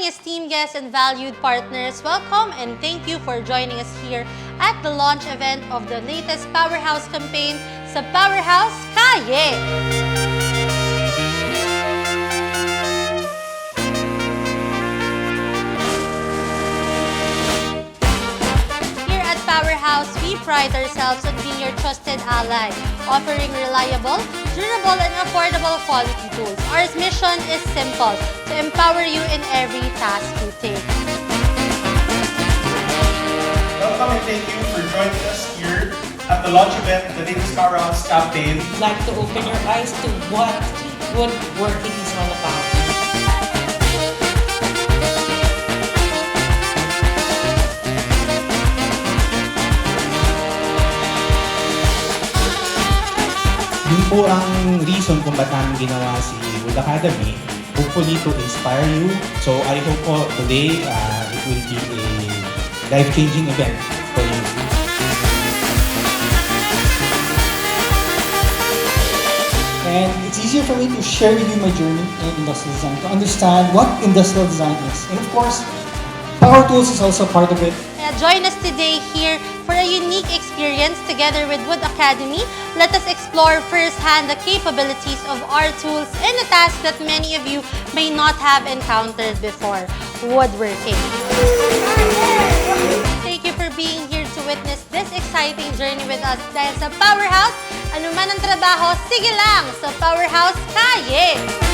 morning, esteemed guests and valued partners. Welcome and thank you for joining us here at the launch event of the latest Powerhouse campaign sa Powerhouse, Kayeah! Powerhouse, we pride ourselves on being your trusted ally, offering reliable, durable, and affordable quality tools. Our mission is simple, to empower you in every task you take. Welcome and thank you for joining us here at the launch event of the latest Powerhouse campaign. I'd like to open your eyes to what woodworking is all about. Yun po ang reason kung ba't namin ginawa si Wood Academy. Hopefully to inspire you. So I hope po today it will be a life-changing event for you. And it's easier for me to share with you my journey in industrial design, to understand what industrial design is. And of course, Power Tools is also part of it. Join us today here for a unique experience together with Wood Academy. Let us explore firsthand the capabilities of our tools in a task that many of you may not have encountered before, woodworking. Thank you for being here to witness this exciting journey with us. Dahil sa Powerhouse, anuman ang trabaho, sige lang! Sa Powerhouse, Kayeah!